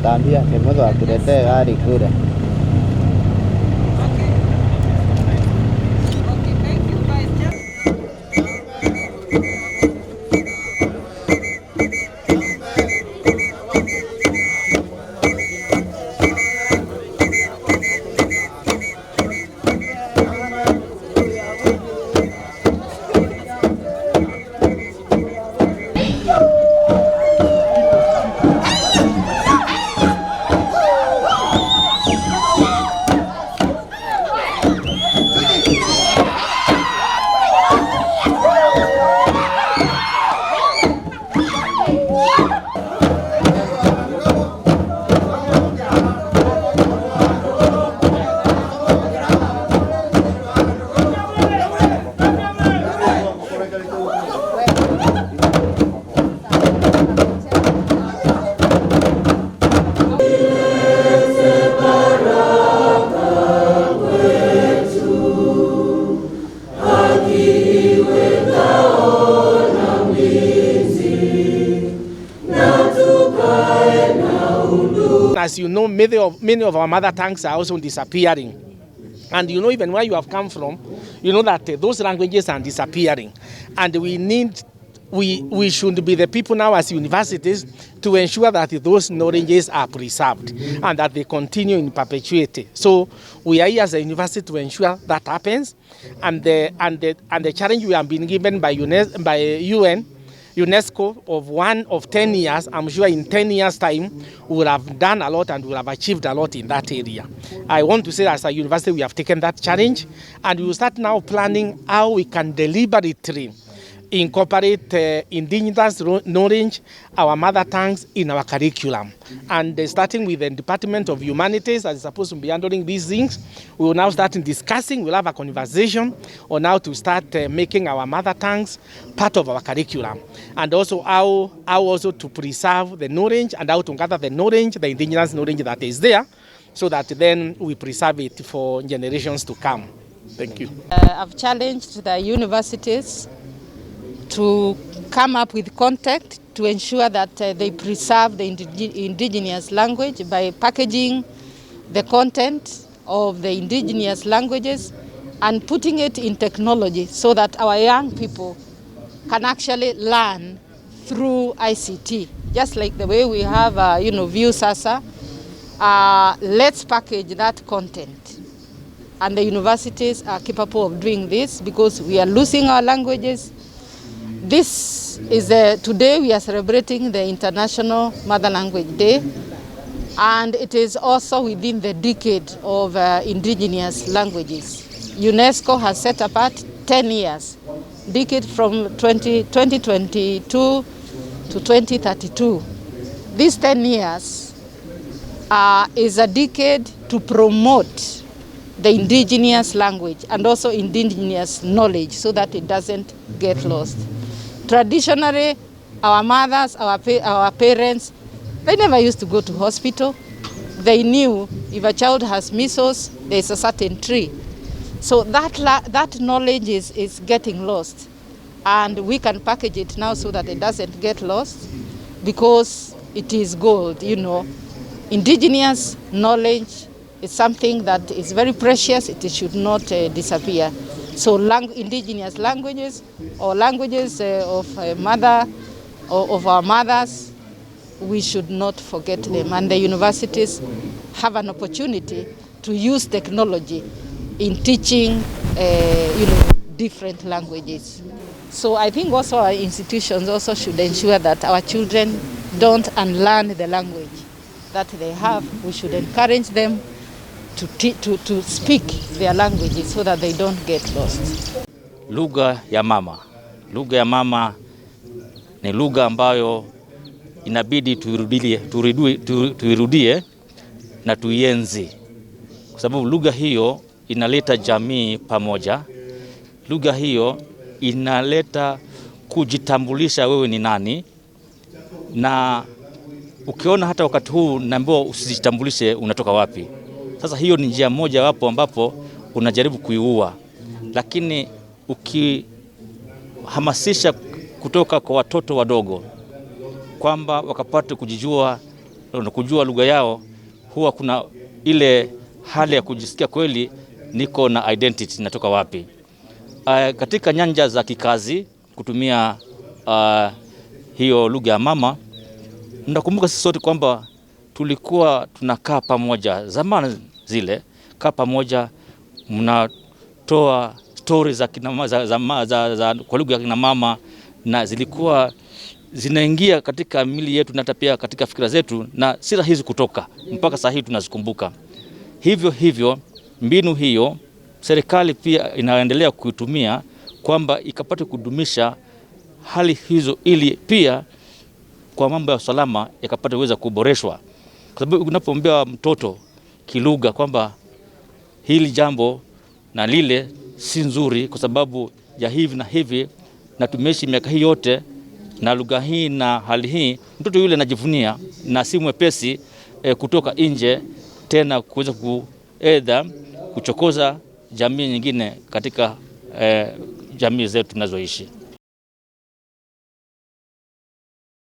Tambia kemoto akirete gari kure. As you know, many of our mother tongues are also disappearing. And you know, even where you have come from, you know that those languages are disappearing. And we should be the people now as universities to ensure that those knowledges are preserved and that they continue in perpetuity. So we are here as a university to ensure that happens. And the challenge we have been given by UNESCO of 10 years, I'm sure in 10 years' time, we will have done a lot and we will have achieved a lot in that area. I want to say as a university, we have taken that challenge and we will start now planning how we can deliberately incorporate indigenous knowledge, our mother tongues, in our curriculum. And starting with the Department of Humanities, as is supposed to be handling these things, we will now start discussing, we'll have a conversation on how to start making our mother tongues part of our curriculum. And also how also to preserve the knowledge and how to gather the knowledge, the indigenous knowledge that is there, so that then we preserve it for generations to come. Thank you. I've challenged the universities to come up with content to ensure that they preserve the indigenous language by packaging the content of the indigenous languages and putting it in technology so that our young people can learn through ICT. Just like the way we have, View Sasa, let's package that content. And the universities are capable of doing this because we are losing our languages. This is today we are celebrating the International Mother Language Day, and it is also within the decade of indigenous languages. UNESCO has set apart 10 years, decade from 2022 to 2032. These 10 years is a decade to promote the indigenous language and also indigenous knowledge so that it doesn't get lost. Traditionally, our mothers, our parents, they never used to go to hospital. They knew if a child has measles, there's a certain tree. So that knowledge is getting lost. And we can package it now so that it doesn't get lost because it is gold, Indigenous knowledge is something that is very precious. It should not disappear. So indigenous languages or languages of our mothers, we should not forget them. And the universities have an opportunity to use technology in teaching, different languages. So I think also our institutions also should ensure that our children don't unlearn the language that they have. We should encourage them to speak their languages so that they don't get lost. Lugha ya mama. Lugha ya mama ni lugha ambayo inabidi tuirudie na tuienzi. Kwa sababu lugha hiyo inaleta jamii pamoja. Lugha hiyo inaleta kujitambulisha wewe ni nani, na ukiona hata wakati huu naambiwa usijitambulishe unatoka wapi. Sasa hiyo ni njia moja wapo ambapo unajaribu kuiua, lakini ukihamasisha kutoka kwa watoto wadogo kwamba wakapate kujijua na kujua lugha yao, huwa kuna ile hali ya kujisikia kweli niko na identity, natoka wapi. Katika nyanja za kikazi kutumia hiyo lugha ya mama, nakumbuka sisi sote kwamba tulikuwa tunakaa pamoja zamani zile, kaa pamoja, mnatoa stories za kwa lugha ya kina mama, na zilikuwa zinaingia katika mili yetu na hata pia katika fikra zetu, na si rahisi kutoka, mpaka saa hii tunazikumbuka. Hivyo mbinu hiyo serikali pia inaendelea kuitumia kwamba ikapate kudumisha hali hizo, ili pia kwa mambo ya usalama yakapate kuweza kuboreshwa. Kwa sababu unapoombea mtoto kilugha kwamba hili jambo na lile si nzuri kwa sababu ya hivi na hivi, na tumeishi miaka hii yote na lugha hii na hali hii, mtoto yule anajivunia na si mwepesi kutoka nje tena kuweza kuchokoza jamii nyingine katika jamii zetu tunazoishi.